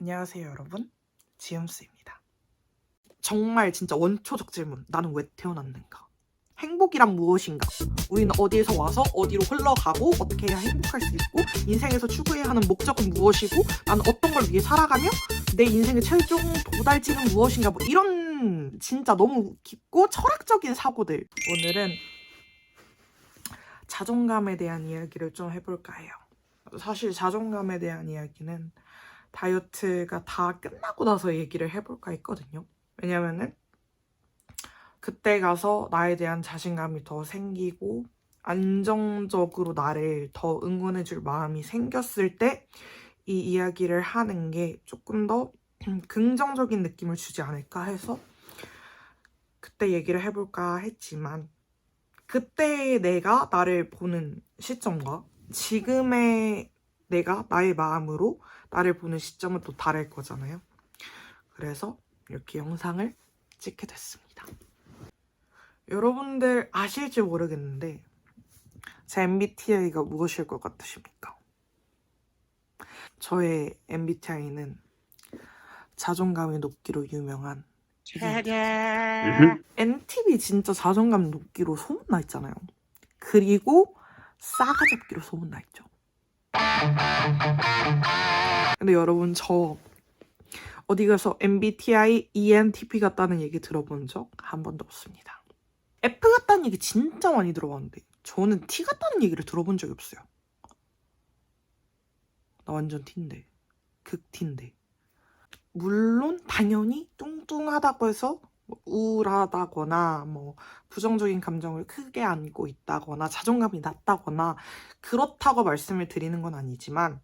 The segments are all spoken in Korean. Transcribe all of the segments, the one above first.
안녕하세요 여러분, 지음스입니다. 정말 진짜 원초적 질문, 나는 왜 태어났는가? 행복이란 무엇인가? 우리는 어디에서 와서 어디로 흘러가고 어떻게 해야 행복할 수 있고 인생에서 추구해야 하는 목적은 무엇이고 나는 어떤 걸 위해 살아가며 내 인생의 최종 도달지는 무엇인가, 뭐 이런 진짜 너무 깊고 철학적인 사고들. 오늘은 자존감에 대한 이야기를 좀 해볼까 해요. 사실 자존감에 대한 이야기는 다이어트가 다 끝나고 나서 얘기를 해볼까 했거든요. 왜냐면은 그때 가서 나에 대한 자신감이 더 생기고 안정적으로 나를 더 응원해줄 마음이 생겼을 때 이 이야기를 하는 게 조금 더 긍정적인 느낌을 주지 않을까 해서 그때 얘기를 해볼까 했지만, 그때의 내가 나를 보는 시점과 지금의 내가 나의 마음으로 나를 보는 시점은 또 다를 거잖아요. 그래서 이렇게 영상을 찍게 됐습니다. 여러분들 아실지 모르겠는데 제 MBTI가 무엇일 것 같으십니까? 저의 MBTI는 자존감이 높기로 유명한 NTV. 진짜 자존감 높기로 소문나 있잖아요. 그리고 싸가지없기로 소문나 있죠. 근데 여러분, 저 어디 가서 MBTI ENTP 같다는 얘기 들어본 적 한 번도 없습니다. F 같다는 얘기 진짜 많이 들어봤는데 저는 T 같다는 얘기를 들어본 적이 없어요. 나 완전 T인데, 극 T인데. 물론 당연히 뚱뚱하다고 해서 뭐 우울하다거나 뭐 부정적인 감정을 크게 안고 있다거나 자존감이 낮다거나 그렇다고 말씀을 드리는 건 아니지만,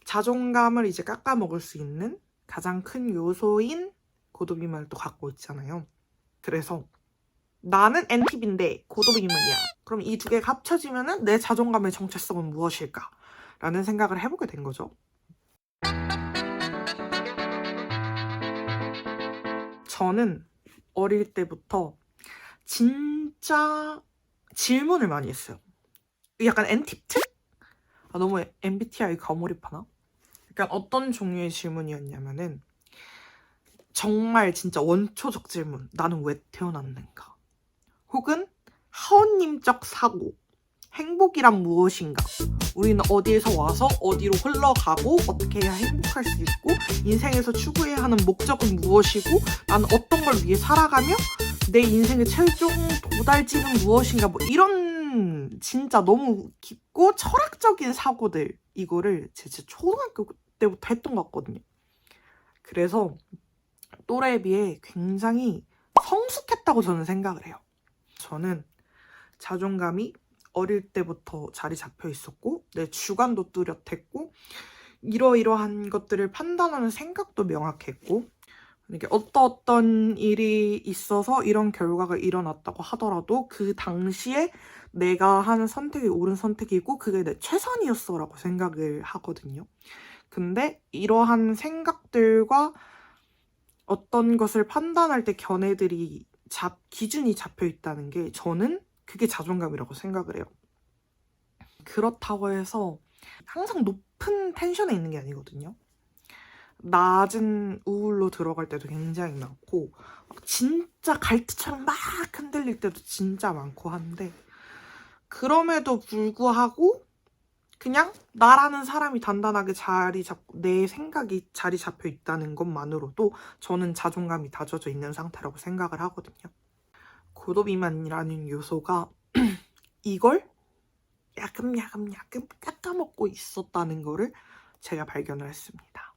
자존감을 이제 깎아먹을 수 있는 가장 큰 요소인 고도비만을 또 갖고 있잖아요. 그래서 나는 NTV인데 고도비만이야. 그럼 이 두 개가 합쳐지면은 내 자존감의 정체성은 무엇일까? 라는 생각을 해보게 된 거죠. 저는 어릴 때부터 진짜 질문을 많이 했어요. 약간 NTT? 너무 MBTI 과몰입하나? 약간 어떤 종류의 질문이었냐면은 정말 진짜 원초적 질문, 나는 왜 태어났는가? 혹은 하원님적 사고, 행복이란 무엇인가? 우리는 어디에서 와서 어디로 흘러가고 어떻게 해야 행복할 수 있고 인생에서 추구해야 하는 목적은 무엇이고 나는 어떤 걸 위해 살아가며 내 인생의 최종 도달지는 무엇인가, 뭐 이런 진짜 너무 깊고 철학적인 사고들, 이거를 진짜 초등학교 때부터 했던 것 같거든요. 그래서 또래에 비해 굉장히 성숙했다고 저는 생각을 해요. 저는 자존감이 어릴 때부터 자리 잡혀 있었고 내 주관도 뚜렷했고 이러이러한 것들을 판단하는 생각도 명확했고, 이게 어떤 일이 있어서 이런 결과가 일어났다고 하더라도 그 당시에 내가 하는 선택이 옳은 선택이고 그게 내 최선이었어 라고 생각을 하거든요. 근데 이러한 생각들과 어떤 것을 판단할 때 견해들이 기준이 잡혀 있다는 게 저는 그게 자존감이라고 생각을 해요. 그렇다고 해서 항상 높은 텐션에 있는 게 아니거든요. 낮은 우울로 들어갈 때도 굉장히 많고 진짜 갈트처럼 막 흔들릴 때도 진짜 많고 한데, 그럼에도 불구하고 그냥 나라는 사람이 단단하게 자리 잡고 내 생각이 자리 잡혀 있다는 것만으로도 저는 자존감이 다져져 있는 상태라고 생각을 하거든요. 고도비만이라는 요소가 이걸 야금야금 깎아먹고 있었다는 거를 제가 발견을 했습니다.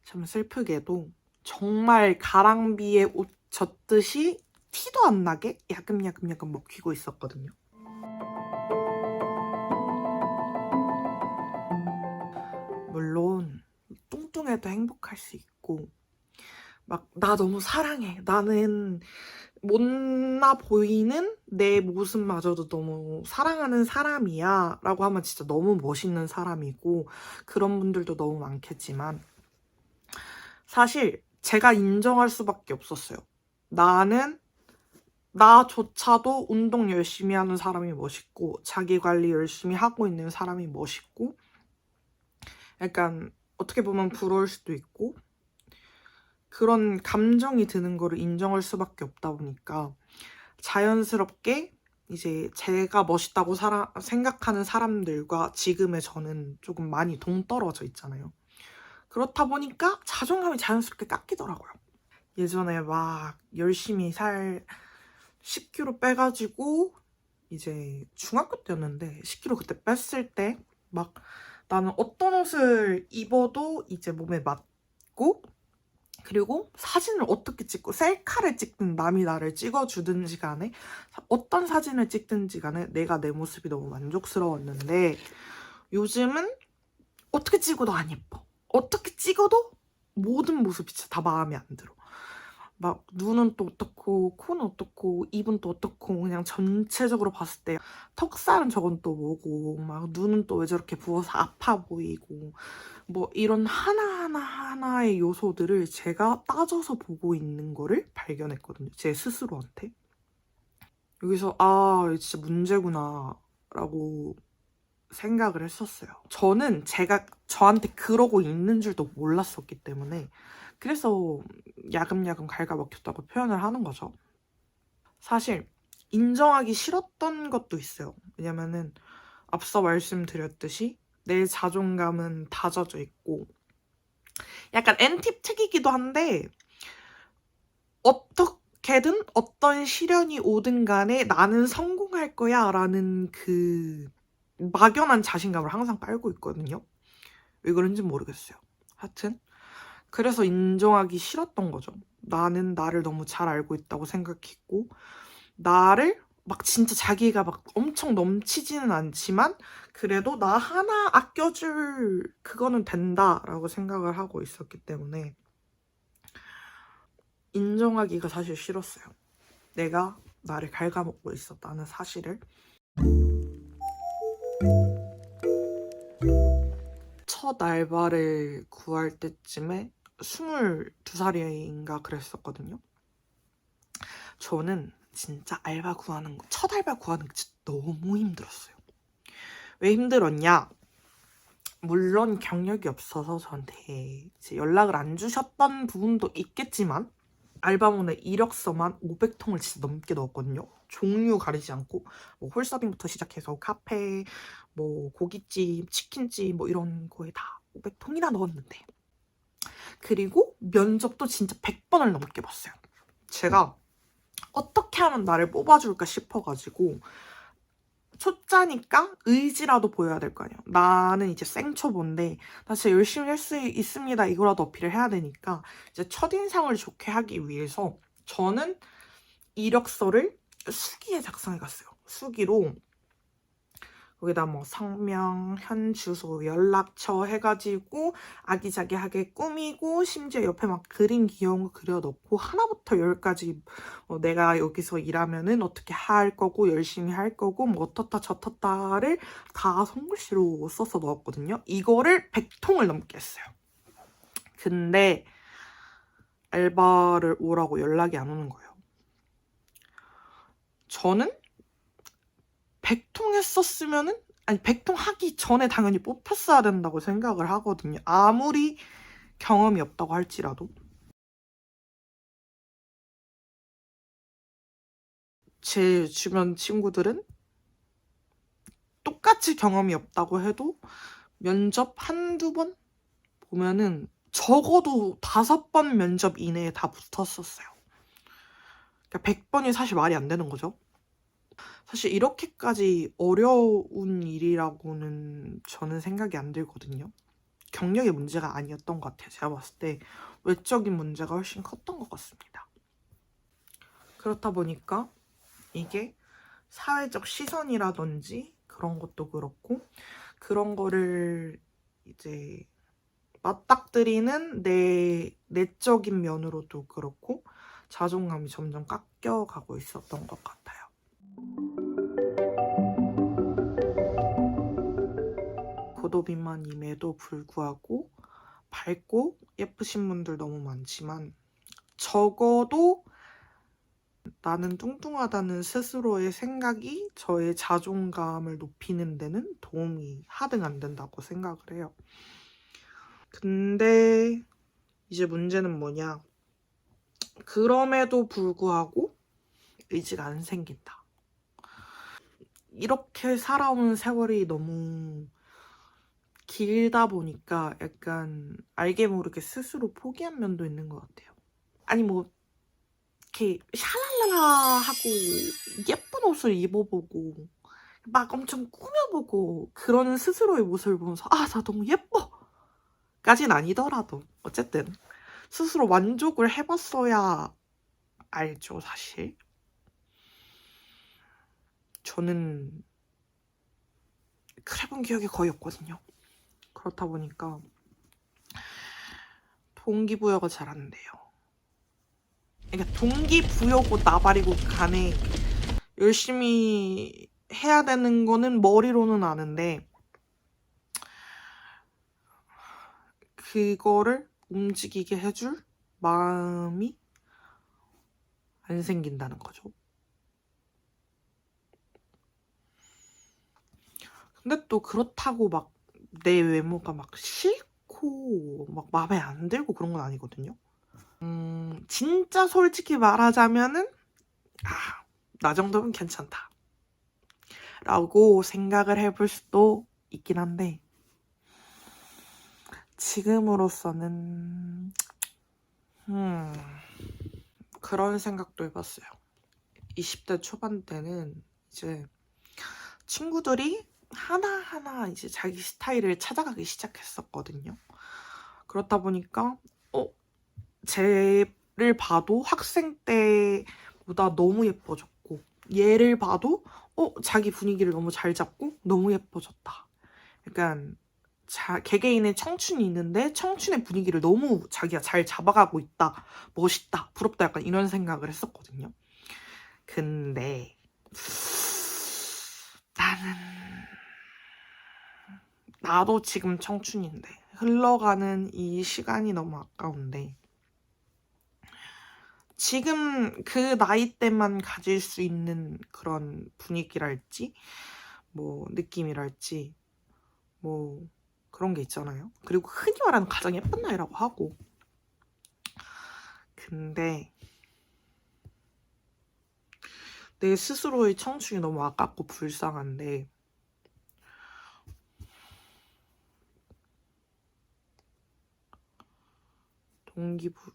참 슬프게도 정말 가랑비에 옷 젖듯이 티도 안 나게 야금야금 먹히고 있었거든요. 물론 뚱뚱해도 행복할 수 있고 막 나 너무 사랑해, 나는 못나 보이는 내 모습마저도 너무 사랑하는 사람이야 라고 하면 진짜 너무 멋있는 사람이고 그런 분들도 너무 많겠지만, 사실 제가 인정할 수밖에 없었어요. 나조차도 운동 열심히 하는 사람이 멋있고 자기 관리 열심히 하고 있는 사람이 멋있고, 약간 어떻게 보면 부러울 수도 있고 그런 감정이 드는 거를 인정할 수밖에 없다 보니까 자연스럽게 이제 제가 멋있다고 생각하는 사람들과 지금의 저는 조금 많이 동떨어져 있잖아요. 그렇다 보니까 자존감이 자연스럽게 깎이더라고요. 예전에 막 열심히 10kg 빼가지고 이제 중학교 때였는데 10kg 그때 뺐을 때 막 나는 어떤 옷을 입어도 이제 몸에 맞고 그리고 사진을 어떻게 찍고 셀카를 찍든 남이 나를 찍어주든지 간에 어떤 사진을 찍든지 간에 내가 내 모습이 너무 만족스러웠는데 요즘은 어떻게 찍어도 안 예뻐. 어떻게 찍어도 모든 모습이 진짜 다 마음에 안 들어. 막 눈은 또 어떻고 코는 어떻고 입은 또 어떻고 그냥 전체적으로 봤을 때 턱살은 저건 또 뭐고 막 눈은 또 왜 저렇게 부어서 아파 보이고 뭐 이런 하나하나의 요소들을 제가 따져서 보고 있는 거를 발견했거든요. 제 스스로한테. 여기서 아 이거 진짜 문제구나 라고 생각을 했었어요. 저는 제가 저한테 그러고 있는 줄도 몰랐었기 때문에 그래서 야금야금 갉아먹혔다고 표현을 하는 거죠. 사실 인정하기 싫었던 것도 있어요. 왜냐면은 앞서 말씀드렸듯이 내 자존감은 다져져 있고 약간 N팁 특이기도 한데 어떻게든 어떤 시련이 오든 간에 나는 성공할 거야 라는 그 막연한 자신감을 항상 깔고 있거든요. 왜 그런지 모르겠어요. 하여튼 그래서 인정하기 싫었던 거죠. 나는 나를 너무 잘 알고 있다고 생각했고 나를 막 진짜 자기가 막 엄청 넘치지는 않지만 그래도 나 하나 아껴줄 그거는 된다라고 생각을 하고 있었기 때문에 인정하기가 사실 싫었어요. 내가 나를 갉아먹고 있었다는 사실을. 첫 알바를 구할 때쯤에 22살인가 그랬었거든요. 저는 진짜 알바 구하는 거, 첫 알바 구하는 게 진짜 너무 힘들었어요. 왜 힘들었냐? 물론 경력이 없어서 저한테 이제 연락을 안 주셨던 부분도 있겠지만 알바몬에 이력서만 500통을 진짜 넘게 넣었거든요. 종류 가리지 않고 뭐 홀서빙부터 시작해서 카페, 뭐 고깃집, 치킨집 뭐 이런 거에 다 500통이나 넣었는데 그리고 면접도 진짜 100번을 넘게 봤어요. 제가 어떻게 하면 나를 뽑아줄까 싶어가지고 초짜니까 의지라도 보여야 될 거 아니야. 나는 이제 생초보인데 나 진짜 열심히 할 수 있습니다. 이거라도 어필을 해야 되니까 이제 첫인상을 좋게 하기 위해서 저는 이력서를 수기에 작성해 갔어요. 수기로 거기다 뭐 성명, 현 주소, 연락처 해가지고 아기자기하게 꾸미고 심지어 옆에 막 그림 귀여운 거 그려놓고 하나부터 열까지 내가 여기서 일하면은 어떻게 할 거고 열심히 할 거고 뭐 어떻다 저떻다를 다 손글씨로 써서 넣었거든요. 이거를 100통을 넘게 했어요. 근데 알바를 오라고 연락이 안 오는 거예요. 저는 100통 했었으면은 아니 100통 하기 전에 당연히 뽑혔어야 된다고 생각을 하거든요. 아무리 경험이 없다고 할지라도. 제 주변 친구들은 똑같이 경험이 없다고 해도 면접 한두 번 보면은 적어도 5번 면접 이내에 다 붙었었어요. 그러니까 100번이 사실 말이 안 되는 거죠. 사실 이렇게까지 어려운 일이라고는 저는 생각이 안 들거든요. 경력의 문제가 아니었던 것 같아요. 제가 봤을 때 외적인 문제가 훨씬 컸던 것 같습니다. 그렇다 보니까 이게 사회적 시선이라든지 그런 것도 그렇고 그런 거를 이제 맞닥뜨리는 내 내적인 면으로도 그렇고 자존감이 점점 깎여가고 있었던 것 같아요. 고도비만임에도 불구하고 밝고 예쁘신 분들 너무 많지만 적어도 나는 뚱뚱하다는 스스로의 생각이 저의 자존감을 높이는 데는 도움이 하등 안 된다고 생각을 해요. 근데 이제 문제는 뭐냐. 그럼에도 불구하고 의지가 안 생긴다. 이렇게 살아온 세월이 너무 길다 보니까 약간 알게 모르게 스스로 포기한 면도 있는 것 같아요. 아니 뭐 이렇게 샤랄라라 하고 예쁜 옷을 입어보고 막 엄청 꾸며보고 그런 스스로의 모습을 보면서 아, 나 너무 예뻐! 까진 아니더라도 어쨌든 스스로 만족을 해봤어야 알죠, 사실. 저는 그래본 기억이 거의 없거든요. 그렇다 보니까 동기부여가 잘 안 돼요. 그러니까 동기부여고 나발이고 간에 열심히 해야 되는 거는 머리로는 아는데 그거를 움직이게 해줄 마음이 안 생긴다는 거죠. 근데 또 그렇다고 막 내 외모가 막 싫고 막 마음에 안 들고 그런 건 아니거든요. 진짜 솔직히 말하자면은 나 정도면 괜찮다 라고 생각을 해볼 수도 있긴 한데 지금으로서는 그런 생각도 해봤어요. 20대 초반 때는 이제 친구들이 하나하나 이제 자기 스타일을 찾아가기 시작했었거든요. 그렇다 보니까 쟤를 봐도 학생 때보다 너무 예뻐졌고 얘를 봐도 자기 분위기를 너무 잘 잡고 너무 예뻐졌다. 약간 개개인의 청춘이 있는데 청춘의 분위기를 너무 자기가 잘 잡아가고 있다. 멋있다. 부럽다. 약간 이런 생각을 했었거든요. 근데 나도 지금 청춘인데 흘러가는 이 시간이 너무 아까운데 지금 그 나이 때만 가질 수 있는 그런 분위기랄지 뭐 느낌이랄지 뭐 그런 게 있잖아요. 그리고 흔히 말하는 가장 예쁜 나이라고 하고 근데 내 스스로의 청춘이 너무 아깝고 불쌍한데 동기부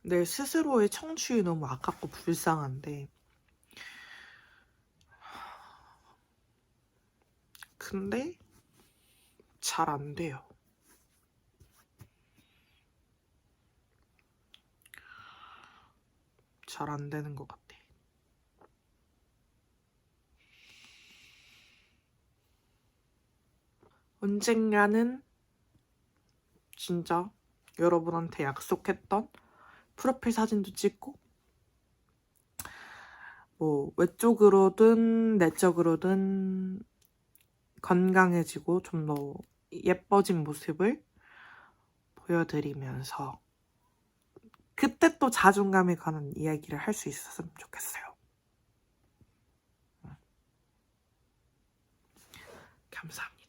내 스스로의 청춘이 너무 아깝고 불쌍한데 근데 잘 안 돼요. 잘 안 되는 것 같아. 언젠가는 진짜 여러분한테 약속했던 프로필 사진도 찍고 뭐 외적으로든 내적으로든 건강해지고 좀 더 예뻐진 모습을 보여드리면서 그때 또 자존감에 관한 이야기를 할 수 있었으면 좋겠어요. 감사합니다.